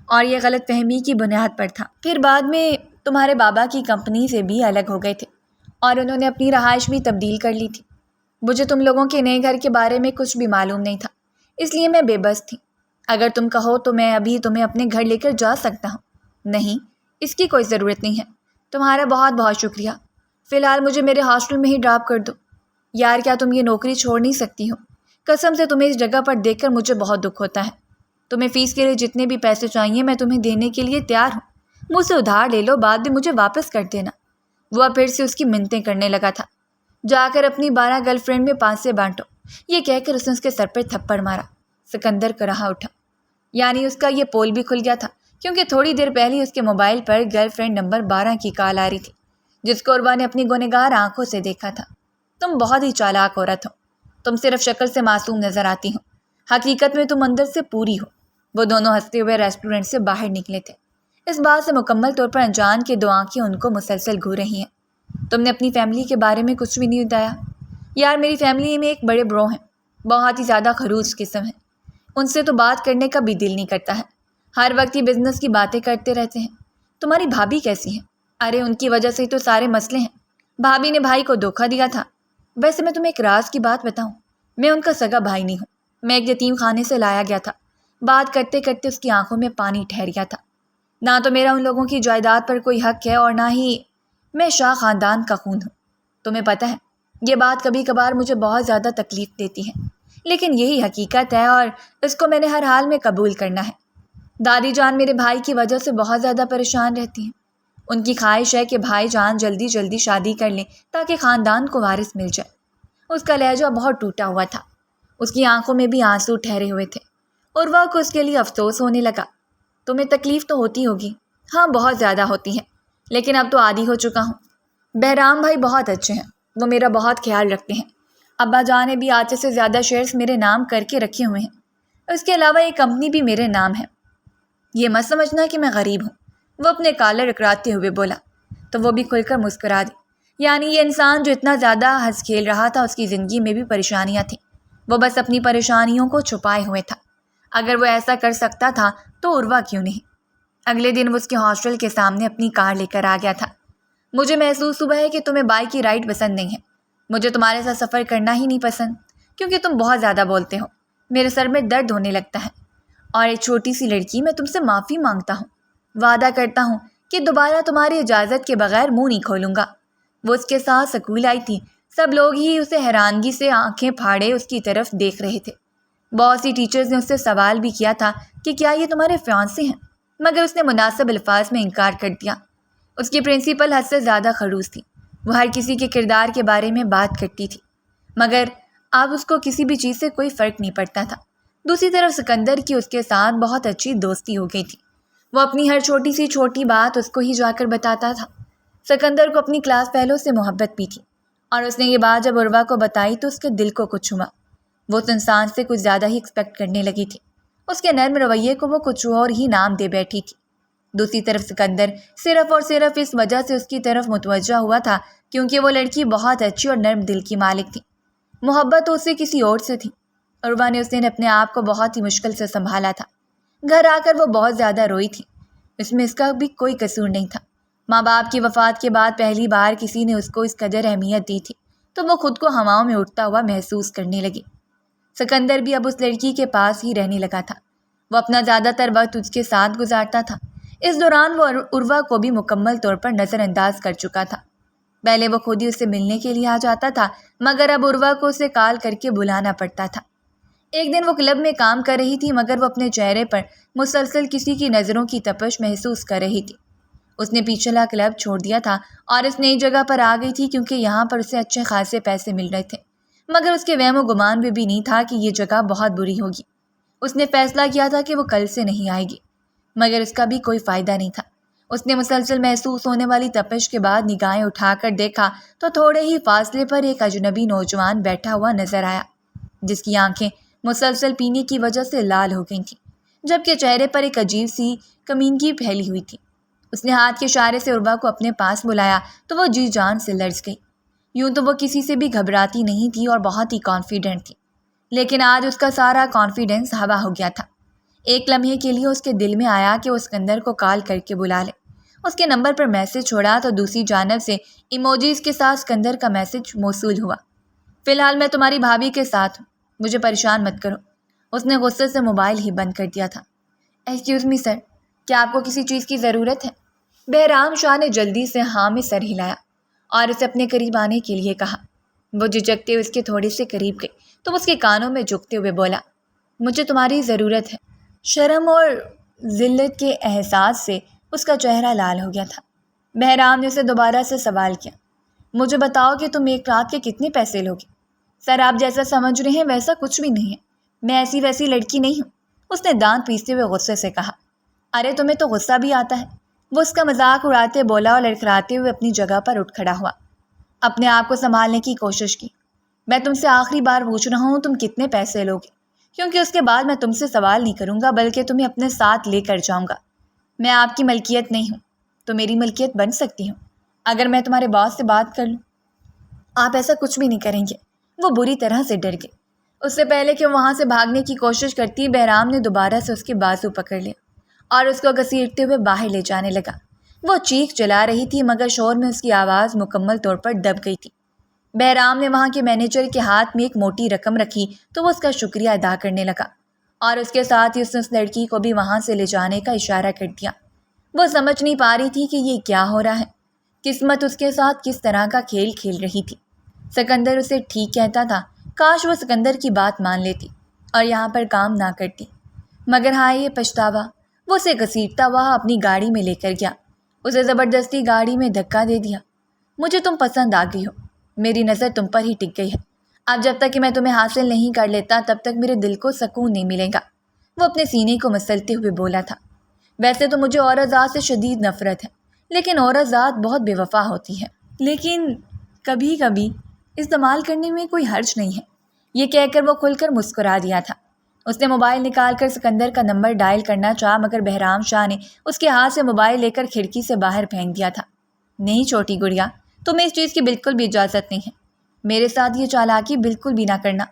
اور یہ غلط فہمی کی بنیاد پر تھا. پھر بعد میں تمہارے بابا کی کمپنی سے بھی الگ ہو گئے تھے اور انہوں نے اپنی رہائش بھی تبدیل کر لی تھی. مجھے تم لوگوں کے نئے گھر کے بارے میں کچھ بھی معلوم نہیں تھا، اس لیے میں بے بس تھی. اگر تم کہو تو میں ابھی تمہیں اپنے گھر لے کر جا سکتا ہوں. نہیں، اس کی کوئی ضرورت نہیں ہے. تمہارا بہت بہت شکریہ. فی الحال مجھے میرے ہاسٹل میں ہی ڈراپ کر دو۔ یار کیا تم یہ نوکری چھوڑ نہیں سکتی ہو؟ قسم سے تمہیں اس جگہ پر دیکھ کر مجھے بہت دکھ ہوتا ہے۔ تمہیں فیس کے لیے جتنے بھی پیسے چاہیے میں تمہیں دینے کے لیے تیار ہوں، مجھ سے ادھار لے لو، بعد میں مجھے واپس کر دینا۔ وہ پھر سے اس کی منتیں کرنے لگا تھا۔ جا کر اپنی 12 گرل فرینڈ میں 5 سے بانٹو، یہ کہہ کر اس نے اس کے سر پر تھپڑ مارا۔ سکندر کرہا اٹھا، یعنی اس کا یہ پول بھی کھل گیا تھا، کیونکہ تھوڑی دیر پہلے اس کے موبائل پر گرل فرینڈ نمبر 12 کی کال آ رہی تھی، جس کو عروہ نے اپنی گنہگار آنکھوں سے دیکھا تھا۔ تم بہت ہی چالاک عورت ہو، تم صرف شکل سے معصوم نظر آتی ہو، حقیقت میں تم اندر سے پوری ہو۔ وہ دونوں ہنستے ہوئے ریسٹورنٹ سے باہر نکلے تھے۔ اس بات سے مکمل طور پر انجان کے 2 آنکھیں ان کو مسلسل گھور رہی ہیں۔ تم نے اپنی فیملی کے بارے میں کچھ بھی نہیں بتایا۔ یار میری فیملی میں ایک بڑے برو ہیں، بہت ہی زیادہ خروج قسم ہیں، ان سے تو بات کرنے کا بھی دل نہیں کرتا ہے، ہر وقت ہی بزنس کی باتیں کرتے رہتے ہیں۔ تمہاری بھابھی کیسی ہیں؟ ارے ان کی وجہ سے ہی تو سارے مسئلے ہیں، بھابھی نے بھائی کو دھوکہ دیا تھا۔ ویسے میں تمہیں ایک راز کی بات بتاؤں، میں ان کا سگا بھائی نہیں ہوں، میں ایک یتیم خانے سے لایا گیا تھا۔ بات کرتے کرتے اس کی آنکھوں میں پانی ٹھہر گیا تھا۔ نہ تو میرا ان لوگوں کی جائیداد پر کوئی حق ہے اور نہ ہی میں شاہ خاندان کا خون ہوں۔ تمہیں پتہ ہے یہ بات کبھی کبھار مجھے بہت زیادہ تکلیف دیتی ہے، لیکن یہی حقیقت ہے اور اس کو میں نے ہر حال میں قبول کرنا ہے۔ دادی جان میرے بھائی کی وجہ سے بہت زیادہ پریشان رہتی ہیں، ان کی خواہش ہے کہ بھائی جان جلدی جلدی شادی کر لیں تاکہ خاندان کو وارث مل جائے۔ اس کا لہجہ بہت ٹوٹا ہوا تھا، اس کی آنکھوں میں بھی آنسو ٹھہرے ہوئے تھے۔ عروہ کو اس کے لیے افسوس ہونے لگا۔ تمہیں تکلیف تو ہوتی ہوگی، ہاں بہت زیادہ ہوتی ہے، لیکن اب تو عادی ہو چکا ہوں۔ بہرام بھائی بہت اچھے ہیں، وہ میرا بہت خیال رکھتے ہیں۔ ابا جان نے بھی آدھے سے زیادہ شیئرز میرے نام کر کے رکھے ہوئے ہیں، اس کے علاوہ یہ کمپنی بھی میرے نام ہے۔ یہ مت سمجھنا کہ میں غریب ہوں، وہ اپنے کالر اکراتے ہوئے بولا، تو وہ بھی کھل کر مسکرا دی۔ یعنی یہ انسان جو اتنا زیادہ ہنس کھیل رہا تھا، اس کی زندگی میں بھی پریشانیاں تھیں، وہ بس اپنی پریشانیوں کو چھپائے ہوئے تھا۔ اگر وہ ایسا کر سکتا تھا تو عروہ کیوں نہیں؟ اگلے دن وہ اس کے ہاسٹل کے سامنے اپنی کار لے کر آ گیا تھا۔ مجھے محسوس ہوا ہے کہ تمہیں بائک کی رائڈ پسند نہیں ہے، مجھے تمہارے ساتھ سفر کرنا ہی نہیں پسند، کیونکہ تم بہت زیادہ بولتے ہو، میرے سر میں درد ہونے لگتا ہے، اور ایک چھوٹی سی لڑکی میں تم سے معافی مانگتا ہوں، وعدہ کرتا ہوں کہ دوبارہ تمہاری اجازت کے بغیر منہ نہیں کھولوں گا۔ وہ اس کے ساتھ سکول آئی تھی، سب لوگ ہی اسے حیرانگی سے آنکھیں پھاڑے اس کی طرف دیکھ رہے تھے۔ بہت سی ٹیچرز نے اس سے سوال بھی کیا تھا کہ کیا یہ تمہارے فیانسے ہیں، مگر اس نے مناسب الفاظ میں انکار کر دیا۔ اس کی پرنسپل حد سے زیادہ خڑوس تھی، وہ ہر کسی کے کردار کے بارے میں بات کرتی تھی، مگر اب اس کو کسی بھی چیز سے کوئی فرق نہیں پڑتا تھا۔ دوسری طرف سکندر کی اس کے ساتھ بہت اچھی دوستی ہو گئی تھی، وہ اپنی ہر چھوٹی سی چھوٹی بات اس کو ہی جا کر بتاتا تھا۔ سکندر کو اپنی کلاس فیلو سے محبت بھی تھی، اور اس نے یہ بات جب عروہ کو بتائی تو اس کے دل کو کچھ ہوا۔ وہ اس انسان سے کچھ زیادہ ہی ایکسپیکٹ کرنے لگی تھی، اس کے نرم رویے کو وہ کچھ اور ہی نام دے بیٹھی تھی۔ دوسری طرف سکندر صرف اور صرف اس وجہ سے اس کی طرف متوجہ ہوا تھا کیونکہ وہ لڑکی بہت اچھی اور نرم دل کی مالک تھی۔ محبت تو اسے کسی اور سے تھی۔ عروہ نے اس دن اپنے آپ کو بہت ہی مشکل سے سنبھالا تھا۔ گھر آ کر وہ بہت زیادہ روئی تھی، اس میں اس کا بھی کوئی قصور نہیں تھا۔ ماں باپ کی وفات کے بعد پہلی بار کسی نے اس کو اس قدر اہمیت دی تھی، تو وہ خود کو ہواؤں میں اٹھتا ہوا محسوس کرنے لگی۔ سکندر بھی اب اس لڑکی کے پاس ہی رہنے لگا تھا، وہ اپنا زیادہ تر وقت اس کے ساتھ گزارتا تھا۔ اس دوران وہ عروہ کو بھی مکمل طور پر نظر انداز کر چکا تھا۔ پہلے وہ خود ہی اسے ملنے کے لیے آ جاتا تھا، مگر اب عروہ کو اسے کال کر کے بلانا پڑتا تھا۔ ایک دن وہ کلب میں کام کر رہی تھی، مگر وہ اپنے چہرے پر مسلسل کسی کی نظروں کی تپش محسوس کر رہی تھی۔ اس نے پیچھلا کلب چھوڑ دیا تھا اور اس نئی جگہ پر آ گئی تھی کیونکہ یہاں پر اسے اچھے خاصے پیسے مل رہے تھے، مگر اس کے وہم و گمان میں بھی نہیں تھا کہ یہ جگہ بہت بری ہوگی۔ اس نے فیصلہ کیا تھا کہ وہ کل سے نہیں آئے گی، مگر اس کا بھی کوئی فائدہ نہیں تھا۔ اس نے مسلسل محسوس ہونے والی تپش کے بعد نگاہیں اٹھا کر دیکھا تو تھوڑے ہی فاصلے پر ایک اجنبی نوجوان بیٹھا ہوا نظر آیا، جس کی آنکھیں مسلسل پینے کی وجہ سے لال ہو گئی تھیں، جبکہ چہرے پر ایک عجیب سی کمینگی پھیلی ہوئی تھی۔ اس نے ہاتھ کے اشارے سے عروہ کو اپنے پاس بلایا تو وہ جی جان سے لرز گئی۔ یوں تو وہ کسی سے بھی گھبراتی نہیں تھی اور بہت ہی کانفیڈنٹ تھی، لیکن آج اس کا سارا کانفیڈنس ہوا ہو گیا تھا۔ ایک لمحے کے لیے اس کے دل میں آیا کہ وہ سکندر کو کال کر کے بلا لے۔ اس کے نمبر پر میسج چھوڑا تو دوسری جانب سے ایموجیز کے ساتھ سکندر کا میسج موصول ہوا۔ فی الحال میں تمہاری بھابھی کے ساتھ ہوں، مجھے پریشان مت کرو۔ اس نے غصے سے موبائل ہی بند کر دیا تھا۔ ایکسکیوز می سر، کیا آپ کو کسی چیز کی ضرورت ہے؟ بہرام شاہ نے جلدی سے ہاں میں سر ہلایا اور اسے اپنے قریب آنے کے لیے کہا۔ وہ جھجکتے ہوئے اس کے تھوڑے سے قریب گئی تو اس کے کانوں میں جھکتے ہوئے بولا، مجھے تمہاری ضرورت ہے۔ شرم اور ذلت کے احساس سے اس کا چہرہ لال ہو گیا تھا۔ بہرام نے اسے دوبارہ سے سوال کیا، مجھے بتاؤ کہ تم ایک رات کے کتنے پیسے لوگے؟ سر، آپ جیسا سمجھ رہے ہیں ویسا کچھ بھی نہیں ہے، میں ایسی ویسی لڑکی نہیں ہوں، اس نے دانت پیستے ہوئے غصے سے کہا۔ ارے تمہیں تو غصہ بھی آتا ہے، وہ اس کا مذاق اڑاتے بولا اور لڑکھڑاتے ہوئے اپنی جگہ پر اٹھ کھڑا ہوا۔ اپنے آپ کو سنبھالنے کی کوشش کی۔ میں تم سے آخری بار پوچھ رہا ہوں تم کتنے پیسے لوگے، کیونکہ اس کے بعد میں تم سے سوال نہیں کروں گا بلکہ تمہیں اپنے ساتھ لے کر جاؤں گا۔ میں آپ کی ملکیت نہیں ہوں تو میری ملکیت بن سکتی ہوں اگر میں تمہارے باس سے بات کر لوں۔ آپ ایسا کچھ بھی نہیں کریں گے۔ وہ بری طرح سے ڈر گئے۔ اس سے پہلے کہ وہاں سے بھاگنے کی کوشش کرتی، بہرام نے دوبارہ سے اس کے بازو پکڑ لیا اور اس کو گھسیٹتے ہوئے باہر لے جانے لگا۔ وہ چیخ چلا رہی تھی مگر شور میں اس کی آواز مکمل طور پر دب گئی تھی۔ بہرام نے وہاں کے مینیجر کے ہاتھ میں ایک موٹی رقم رکھی تو وہ اس کا شکریہ ادا کرنے لگا اور اس کے ساتھ ہی اس نے اس لڑکی کو بھی وہاں سے لے جانے کا اشارہ کر دیا۔ وہ سمجھ نہیں پا رہی تھی کہ یہ کیا ہو رہا ہے۔ قسمت اس کے ساتھ کس طرح کا کھیل کھیل رہی تھی۔ سکندر اسے ٹھیک کہتا تھا، کاش وہ سکندر کی بات مان لیتی اور یہاں پر کام نہ کرتی، مگر ہاں یہ پچھتاوا۔ وہ اسے گھسیٹتا ہوا اپنی گاڑی میں لے کر گیا، اسے زبردستی گاڑی میں دھکا دے دیا۔ مجھے تم پسند آ گئی ہو، میری نظر تم پر ہی ٹک گئی ہے، اب جب تک کہ میں تمہیں حاصل نہیں کر لیتا تب تک میرے دل کو سکون نہیں ملے گا، وہ اپنے سینے کو مسلتے ہوئے بولا تھا۔ ویسے تو مجھے عورت ذات سے شدید نفرت ہے، لیکن عورت ذات بہت بے وفا ہوتی ہے، لیکن کبھی کبھی استعمال کرنے میں کوئی حرج نہیں ہے۔ یہ کہہ کر وہ کھل کر مسکرا دیا تھا۔ اس نے موبائل نکال کر سکندر کا نمبر ڈائل کرنا چاہا مگر بہرام شاہ نے اس کے ہاتھ سے موبائل لے کر کھڑکی سے باہر پھینک دیا تھا۔ نہیں چھوٹی گڑیا، تمہیں اس چیز کی بالکل بھی اجازت نہیں ہے، میرے ساتھ یہ چالاکی بالکل بھی نہ کرنا۔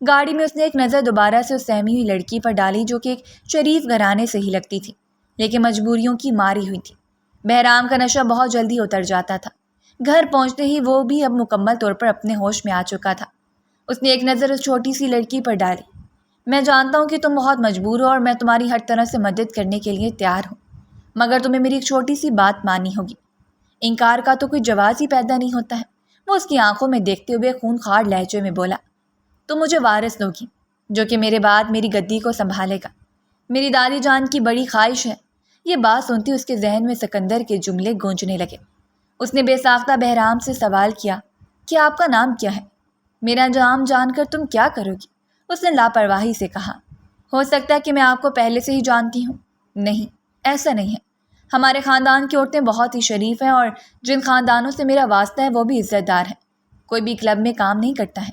گاڑی میں اس نے ایک نظر دوبارہ سے اس سہمی ہوئی لڑکی پر ڈالی جو کہ ایک شریف گھرانے سے ہی لگتی تھی لیکن مجبوریوں کی ماری ہوئی تھی۔ بہرام کا نشہ بہت جلدی اتر جاتا تھا۔ گھر پہنچتے ہی وہ بھی اب مکمل طور پر اپنے ہوش میں آ چکا تھا۔ اس نے ایک نظر اس چھوٹی سی لڑکی پر ڈالی۔ میں جانتا ہوں کہ تم بہت مجبور ہو اور میں تمہاری ہر طرح سے مدد کرنے کے لیے تیار ہوں، مگر تمہیں میری ایک چھوٹی سی بات ماننی ہوگی۔ انکار کا تو کوئی جواز ہی پیدا نہیں ہوتا ہے، وہ اس کی آنکھوں میں دیکھتے ہوئے خونخوار لہجے میں بولا۔ تم مجھے وارث دو گی جو کہ میرے بعد میری گدی کو سنبھالے گا، میری دادی جان کی بڑی خواہش ہے۔ یہ بات سنتی اس کے ذہن میں سکندر کے جملے گونجنے لگے۔ اس نے بے ساختہ بہرام سے سوال کیا کہ آپ کا نام کیا ہے؟ میرا نام جان کر تم کیا کرو گی؟ اس نے لاپرواہی سے کہا۔ ہو سکتا ہے کہ میں آپ کو پہلے سے ہی جانتی ہوں۔ نہیں، ایسا نہیں ہے، ہمارے خاندان کی عورتیں بہت ہی شریف ہیں اور جن خاندانوں سے میرا واسطہ ہے وہ بھی عزت دار ہیں، کوئی بھی کلب میں کام نہیں کرتا ہے۔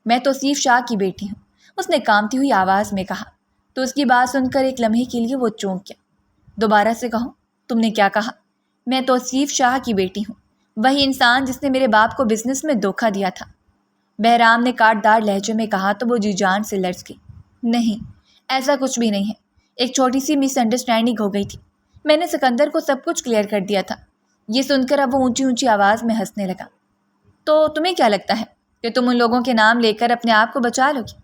میں توصیف شاہ کی بیٹی ہوں، اس نے کانپتی ہوئی آواز میں کہا۔ تو اس کی بات سن کر ایک لمحے کے لیے وہ چونک گیا۔ دوبارہ سے کہو، تم نے کیا کہا؟ میں توصیف شاہ کی بیٹی ہوں، وہی انسان جس نے میرے باپ کو بزنس میں دھوکہ دیا تھا، بہرام نے کاٹدار لہجے میں کہا تو وہ جی جان سے لرز گئی۔ نہیں، ایسا کچھ بھی نہیں ہے، ایک چھوٹی سی مس انڈرسٹینڈنگ ہو گئی تھی، میں نے سکندر کو سب کچھ کلیئر کر دیا تھا۔ یہ سن کر اب وہ اونچی اونچی آواز میں ہنسنے لگا۔ تو تمہیں کیا لگتا ہے کہ تم ان لوگوں کے نام لے کر اپنے آپ کو بچا لو گی؟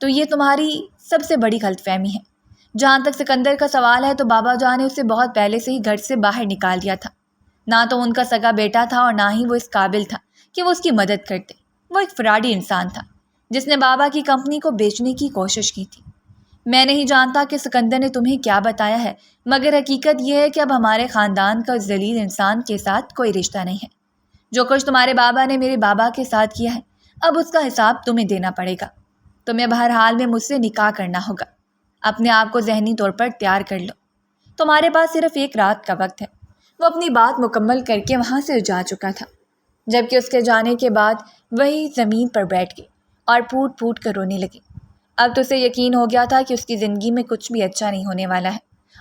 تو یہ تمہاری سب سے بڑی غلط فہمی ہے۔ جہاں تک سکندر کا سوال ہے تو بابا جان نے اسے بہت پہلے سے ہی گھر سے باہر نکال دیا تھا، نہ تو ان کا سگا بیٹا تھا اور نہ ہی وہ اس قابل تھا کہ وہ اس کی مدد کرتے۔ وہ ایک فراڈی انسان تھا جس نے بابا کی کمپنی کو بیچنے کی کوشش کی تھی۔ میں نہیں جانتا کہ سکندر نے تمہیں کیا بتایا ہے، مگر حقیقت یہ ہے کہ اب ہمارے خاندان کا اس ذلیل انسان کے ساتھ کوئی رشتہ نہیں ہے۔ جو کچھ تمہارے بابا نے میرے بابا کے ساتھ کیا ہے اب اس کا حساب تمہیں دینا پڑے گا۔ تمہیں بہرحال میں مجھ سے نکاح کرنا ہوگا، اپنے آپ کو ذہنی طور پر تیار کر لو، تمہارے پاس صرف ایک رات کا وقت ہے۔ وہ اپنی بات مکمل کر کے وہاں سے جا چکا تھا، جبکہ اس کے جانے کے بعد وہی زمین پر بیٹھ گئی اور پھوٹ پھوٹ کر رونے لگی۔ اب تو اسے یقین ہو گیا تھا کہ اس کی زندگی میں کچھ بھی اچھا نہیں ہونے والا ہے،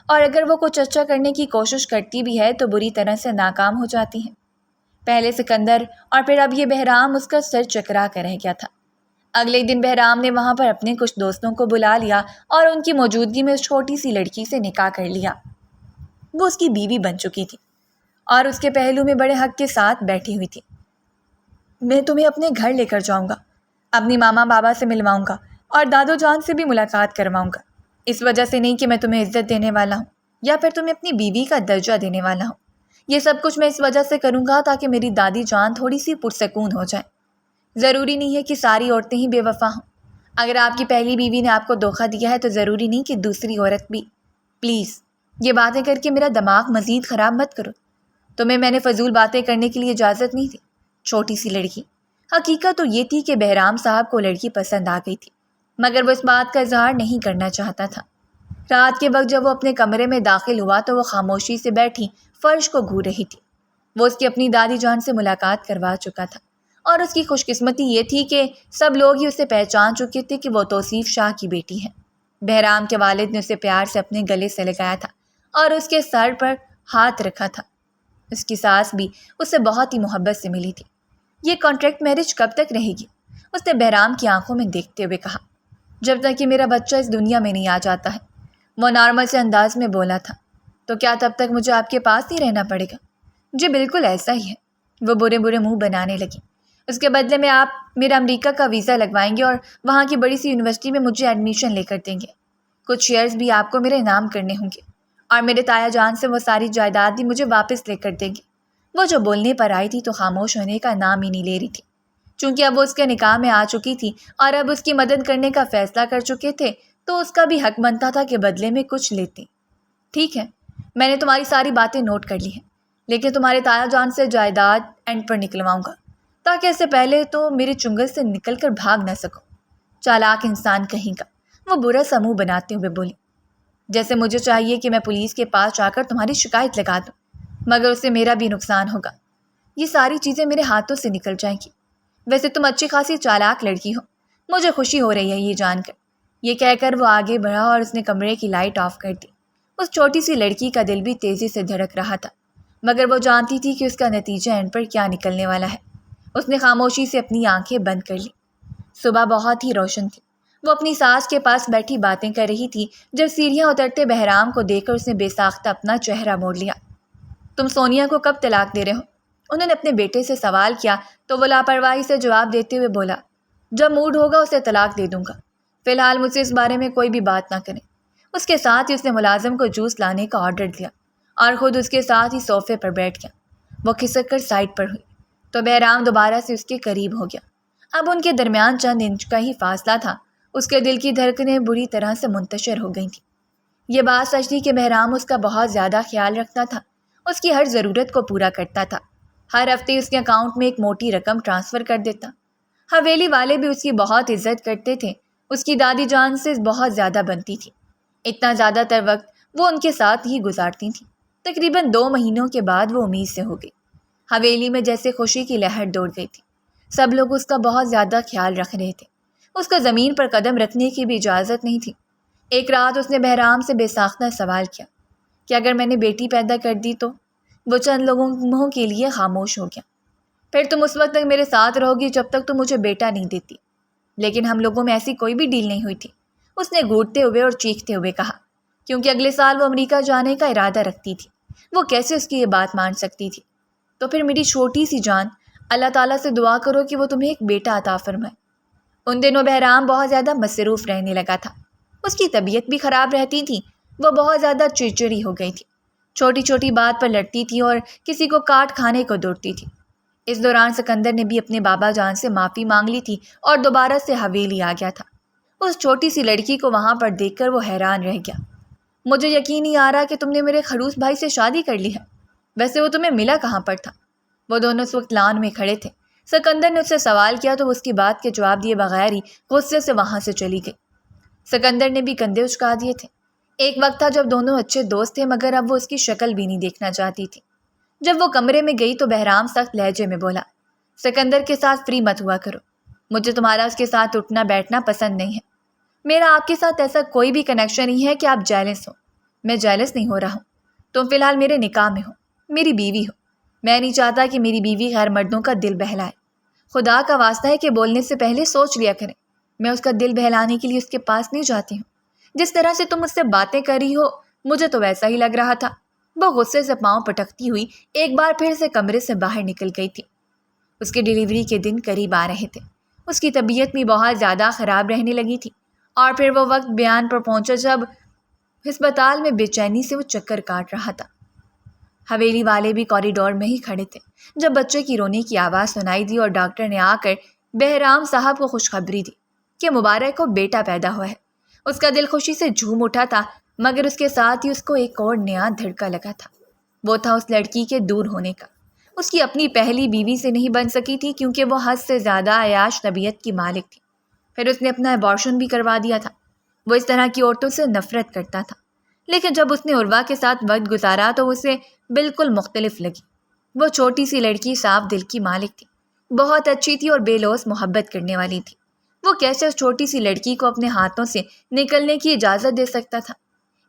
اور اگر وہ کچھ اچھا کرنے کی کوشش کرتی بھی ہے تو بری طرح سے ناکام ہو جاتی ہے۔ پہلے سکندر اور پھر اب یہ بہرام اس کا سر چکرا کر رہ گیا تھا۔ اگلے دن بہرام نے وہاں پر اپنے کچھ دوستوں کو بلا لیا اور ان کی موجودگی میں اس چھوٹی سی لڑکی سے نکاح کر لیا۔ وہ اس کی بیوی بن چکی تھی اور اس کے پہلو میں بڑے حق کے ساتھ بیٹھی ہوئی تھی۔ میں تمہیں اپنے گھر لے کر جاؤں گا، اپنی ماما بابا سے ملواؤں گا اور دادو جان سے بھی ملاقات کرواؤں گا، اس وجہ سے نہیں کہ میں تمہیں عزت دینے والا ہوں یا پھر تمہیں اپنی بیوی کا درجہ دینے والا ہوں، یہ سب کچھ میں اس وجہ سے کروں گا تاکہ میری دادی جان تھوڑی سی پرسکون ہو جائے۔ ضروری نہیں ہے کہ ساری عورتیں ہی بے وفا ہوں۔ اگر آپ کی پہلی بیوی نے آپ کو دھوکہ دیا ہے تو ضروری نہیں کہ دوسری عورت بھی۔ پلیز یہ باتیں کر کے میرا دماغ مزید خراب مت کرو۔ تمہیں میں نے فضول باتیں کرنے کے لیے اجازت نہیں دی۔ چھوٹی سی لڑکی۔ حقیقت تو یہ تھی کہ بہرام صاحب کو لڑکی پسند آ گئی تھی، مگر وہ اس بات کا اظہار نہیں کرنا چاہتا تھا۔ رات کے وقت جب وہ اپنے کمرے میں داخل ہوا تو وہ خاموشی سے بیٹھی فرش کو گھور رہی تھی۔ وہ اس کی اپنی دادی جان سے ملاقات کروا چکا تھا، اور اس کی خوش قسمتی یہ تھی کہ سب لوگ ہی اسے پہچان چکے تھے کہ وہ توصیف شاہ کی بیٹی ہے۔ بہرام کے والد نے اسے پیار سے اپنے گلے سے لگایا تھا اور اس کے سر پر ہاتھ رکھا تھا۔ اس کی ساس بھی اس سے بہت ہی محبت سے ملی تھی۔ یہ کانٹریکٹ میرج کب تک رہے گی؟ اس نے بہرام کی آنکھوں میں دیکھتے ہوئے کہا۔ جب تک کہ میرا بچہ اس دنیا میں نہیں آ جاتا ہے، وہ نارمل سے انداز میں بولا تھا۔ تو کیا تب تک مجھے آپ کے پاس ہی رہنا پڑے گا؟ جی بالکل ایسا ہی ہے، وہ برے برے منہ بنانے لگی۔ اس کے بدلے میں آپ میرا امریکہ کا ویزا لگوائیں گے اور وہاں کی بڑی سی یونیورسٹی میں مجھے ایڈمیشن لے کر دیں گے۔ کچھ شیئرز بھی آپ کو میرے نام کرنے ہوں گے، اور میرے تایا جان سے وہ ساری جائیداد بھی مجھے واپس لے کر دیں گے۔ وہ جو بولنے پر آئی تھی تو خاموش ہونے کا نام ہی نہیں لے رہی تھی۔ چونکہ اب وہ اس کے نکاح میں آ چکی تھی اور اب اس کی مدد کرنے کا فیصلہ کر چکے تھے، تو اس کا بھی حق بنتا تھا کہ بدلے میں کچھ لیتی۔ ٹھیک ہے، میں نے تمہاری ساری باتیں نوٹ کر لی ہیں، لیکن تمہارے تایا جان سے جائیداد اینڈ پر نکلواؤں گا، تاکہ اس سے پہلے تو میرے چنگل سے نکل کر بھاگ نہ سکو۔ چالاک انسان کہیں کا، وہ برا سا منہ بناتے ہوئے بولی۔ جیسے مجھے چاہیے کہ میں پولیس کے پاس جا کر تمہاری شکایت لگا دوں، مگر اس سے میرا بھی نقصان ہوگا۔ یہ ساری چیزیں میرے ہاتھوں سے نکل جائیں گی۔ ویسے تم اچھی خاصی چالاک لڑکی ہو، مجھے خوشی ہو رہی ہے یہ جان کر۔ یہ کہہ کر وہ آگے بڑھا اور اس نے کمرے کی لائٹ آف کر دی۔ اس چھوٹی سی لڑکی کا دل بھی تیزی سے دھڑک رہا تھا، مگر وہ جانتی تھی کہ اس کا نتیجہ اینڈ پر کیا نکلنے والا ہے۔ اس نے خاموشی سے اپنی آنکھیں بند کر لی۔ صبح بہت ہی روشن تھی۔ وہ اپنی ساس کے پاس بیٹھی باتیں کر رہی تھی جب سیڑھیاں اترتے بہرام کو دیکھ کر اس نے بے ساختہ اپنا چہرہ موڑ لیا۔ تم سونیا کو کب طلاق دے رہے ہو؟ انہوں نے اپنے بیٹے سے سوال کیا تو وہ لاپرواہی سے جواب دیتے ہوئے بولا، جب موڈ ہوگا اسے طلاق دے دوں گا، فی الحال مجھ سے اس بارے میں کوئی بھی بات نہ کریں۔ اس کے ساتھ ہی اس نے ملازم کو جوس لانے کا آرڈر دیا اور خود اس کے ساتھ ہی صوفے پر بیٹھ گیا۔ وہ کھسک کر سائڈ پر ہوئی تو بہرام دوبارہ سے اس کے قریب ہو گیا۔ اب ان کے درمیان چند انچ کا ہی فاصلہ تھا۔ اس کے دل کی دھڑکنیں بری طرح سے منتشر ہو گئی تھیں۔ یہ بات سچ تھی کہ بہرام اس کا بہت زیادہ خیال رکھتا تھا، اس کی ہر ضرورت کو پورا کرتا تھا۔ ہر ہفتے اس کے اکاؤنٹ میں ایک موٹی رقم ٹرانسفر کر دیتا۔ حویلی والے بھی اس کی بہت عزت کرتے تھے، اس کی دادی جان سے بہت زیادہ بنتی تھی۔ اتنا زیادہ تر وقت وہ ان کے ساتھ ہی گزارتی تھیں۔ تقریباً 2 مہینوں کے بعد وہ امید سے ہو گئی۔ حویلی میں جیسے خوشی کی لہر دوڑ گئی تھی۔ سب لوگ اس کا بہت زیادہ خیال رکھ رہے تھے۔ اس کا زمین پر قدم رکھنے کی بھی اجازت نہیں تھی۔ ایک رات اس نے بہرام سے بے ساختہ سوال کیا کہ اگر میں نے بیٹی پیدا کر دی تو؟ وہ چند لوگوں کے لیے خاموش ہو گیا۔ پھر تم اس وقت تک میرے ساتھ رہو گی جب تک تم مجھے بیٹا نہیں دیتی۔ لیکن ہم لوگوں میں ایسی کوئی بھی ڈیل نہیں ہوئی تھی، اس نے گھوٹتے ہوئے اور چیختے ہوئے کہا، کیونکہ اگلے سال وہ امریکہ جانے کا ارادہ رکھتی تھی۔ وہ کیسے اس کی یہ بات مان سکتی تھی؟ تو پھر میری چھوٹی سی جان، اللہ تعالیٰ سے دعا کرو کہ وہ تمہیں ایک بیٹا عطا فرمائے۔ ان دنوں بہرام بہت زیادہ مصروف رہنے لگا تھا۔ اس کی طبیعت بھی خراب رہتی تھی، وہ بہت زیادہ چڑچڑی ہو گئی تھی، چھوٹی چھوٹی بات پر لڑتی تھی اور کسی کو کاٹ کھانے کو دوڑتی تھی۔ اس دوران سکندر نے بھی اپنے بابا جان سے معافی مانگ لی تھی اور دوبارہ سے حویلی آ گیا تھا۔ اس چھوٹی سی لڑکی کو وہاں پر دیکھ کر وہ حیران رہ گیا۔ مجھے یقین نہیں آ رہا کہ تم نے میرے خلوص بھائی سے شادی کر لی ہے۔ ویسے وہ تمہیں ملا کہاں پر تھا؟ وہ دونوں اس وقت لان میں کھڑے تھے۔ سکندر نے اس سے سوال کیا تو وہ اس کی بات کے جواب دیے بغیر ہی غصے سے وہاں سے چلی گئی۔ سکندر نے بھی کندھے اچکا دیے تھے۔ ایک وقت تھا جب دونوں اچھے دوست تھے، مگر اب وہ اس کی شکل بھی نہیں دیکھنا چاہتی تھی۔ جب وہ کمرے میں گئی تو بہرام سخت لہجے میں بولا، سکندر کے ساتھ فری مت ہوا کرو، مجھے تمہارا اس کے ساتھ اٹھنا بیٹھنا پسند نہیں ہے۔ میرا آپ کے ساتھ ایسا کوئی بھی کنیکشن نہیں ہے کہ آپ جیلس ہو۔ میں جیلس نہیں ہو رہا ہوں۔ تم فی الحال میرے نکاح میں ہو، میری بیوی ہو۔ میں نہیں چاہتا کہ میری بیوی غیر مردوں کا دل بہلائے۔ خدا کا واسطہ ہے کہ بولنے سے پہلے سوچ لیا کریں۔ میں اس کا دل بہلانے کے لیے اس کے پاس نہیں جاتی ہوں۔ جس طرح سے تم مجھ سے باتیں کر رہی ہو مجھے تو ویسا ہی لگ رہا تھا۔ وہ غصے سے پاؤں پٹکتی ہوئی ایک بار پھر سے کمرے سے باہر نکل گئی تھی۔ اس کی ڈیلیوری کے دن قریب آ رہے تھے۔ اس کی طبیعت بھی بہت زیادہ خراب رہنے لگی تھی، اور پھر وہ وقت بیان پر پہنچا جب ہسپتال میں بے چینی سے وہ چکر کاٹ رہا تھا۔ حویلی والے بھی کوریڈور میں ہی کھڑے تھے جب بچے کی رونے کی آواز سنائی دی اور ڈاکٹر نے آ کر بہرام صاحب کو خوشخبری دی کہ مبارک کو بیٹا پیدا ہوا ہے۔ اس کا دل خوشی سے جھوم اٹھا تھا، مگر اس کے ساتھ ہی اس کو ایک اور نیا دھڑکا لگا تھا۔ وہ تھا اس لڑکی کے دور ہونے کا۔ اس کی اپنی پہلی بیوی سے نہیں بن سکی تھی کیونکہ وہ حد سے زیادہ عیاش طبیعت کی مالک تھی۔ پھر اس نے اپنا ایبارشن بھی کروا دیا تھا۔ وہ اس طرح کی عورتوں سے نفرت کرتا تھا، لیکن جب اس نے عروہ کے ساتھ وقت گزارا تو اسے بالکل مختلف لگی۔ وہ چھوٹی سی لڑکی صاف دل کی مالک تھی، بہت اچھی تھی اور بے لوث محبت کرنے والی تھی۔ وہ کیسے اس چھوٹی سی لڑکی کو اپنے ہاتھوں سے نکلنے کی اجازت دے سکتا تھا؟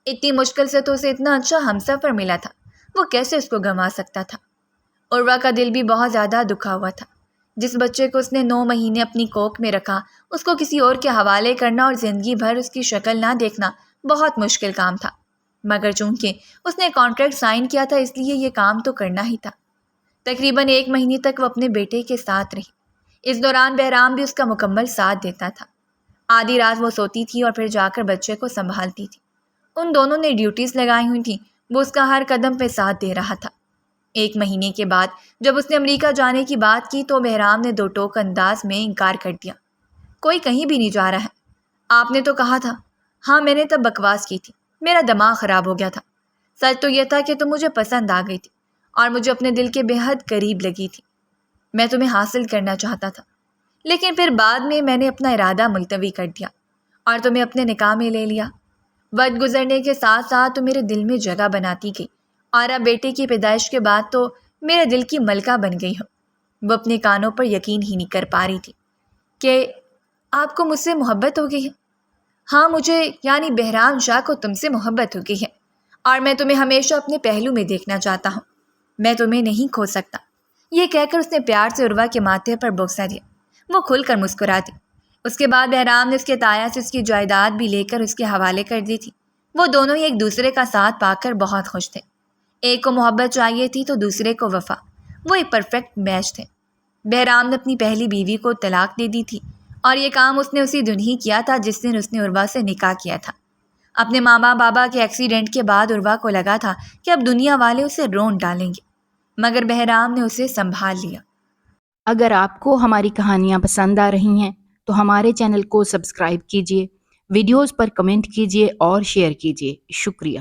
اتنی مشکل سے تو اسے اتنا اچھا ہمسفر ملا تھا، وہ کیسے اس کو گنوا سکتا تھا؟ عروہ کا دل بھی بہت زیادہ دکھا ہوا تھا۔ جس بچے کو اس نے 9 مہینے اپنی کوکھ میں رکھا، اس کو کسی اور کے حوالے کرنا اور زندگی بھر اس کی شکل نہ دیکھنا بہت مشکل کام تھا، مگر چونکہ اس نے کانٹریکٹ سائن کیا تھا اس لیے یہ کام تو کرنا ہی تھا۔ تقریباً 1 مہینے تک وہ اپنے بیٹے کے ساتھ رہی۔ اس دوران بہرام بھی اس کا مکمل ساتھ دیتا تھا۔ آدھی رات وہ سوتی تھی اور پھر جا کر بچے کو سنبھالتی تھی۔ ان دونوں نے ڈیوٹیز لگائی ہوئی تھیں، وہ اس کا ہر قدم پہ ساتھ دے رہا تھا۔ 1 مہینے کے بعد جب اس نے امریکہ جانے کی بات کی تو بہرام نے 2 ٹوک انداز میں انکار کر دیا۔ کوئی کہیں بھی نہیں جا رہا ہے، آپ نے تو کہا تھا۔ ہاں میں نے تب بکواس کی تھی، میرا دماغ خراب ہو گیا تھا۔ سچ تو یہ تھا کہ تم مجھے پسند آ گئی تھی اور مجھے اپنے دل کے بے حد قریب لگی تھی۔ میں تمہیں حاصل کرنا چاہتا تھا، لیکن پھر بعد میں نے اپنا ارادہ ملتوی کر دیا اور تمہیں اپنے نکاح میں لے لیا۔ وقت گزرنے کے ساتھ ساتھ تم میرے دل میں جگہ بناتی گئی اور اب بیٹے کی پیدائش کے بعد تو میرے دل کی ملکہ بن گئی ہو۔ وہ اپنے کانوں پر یقین ہی نہیں کر پا رہی تھی کہ آپ کو مجھ سے محبت ہو گئی ہے۔ ہاں مجھے یعنی بہرام شاہ کو تم سے محبت ہو گئی ہے اور میں تمہیں ہمیشہ اپنے پہلو میں دیکھنا چاہتا ہوں، میں تمہیں نہیں کھو سکتا۔ یہ کہہ کر اس نے پیار سے عروہ کے ماتھے پر بوسہ دیا۔ وہ کھل کر مسکرا دی۔ اس کے بعد بہرام نے اس کے تایا سے اس کی جائیداد بھی لے کر اس کے حوالے کر دی تھی۔ وہ دونوں ہی ایک دوسرے کا ساتھ پا کر بہت خوش تھے۔ ایک کو محبت چاہیے تھی تو دوسرے کو وفا، وہ ایک پرفیکٹ میچ تھے۔ بہرام نے اپنی پہلی بیوی کو طلاق دے دی تھی اور یہ کام اس نے اسی دن ہی کیا تھا جس دن اس نے عروہ سے نکاح کیا تھا۔ اپنے ماما بابا کے ایکسیڈنٹ کے بعد عروہ کو لگا تھا کہ اب دنیا والے اسے رون ڈالیں گے، مگر بہرام نے اسے سنبھال لیا۔ اگر آپ کو ہماری کہانیاں پسند آ رہی ہیں تو ہمارے چینل کو سبسکرائب کیجیے، ویڈیوز پر کمنٹ کیجیے اور شیئر کیجیے۔ شکریہ۔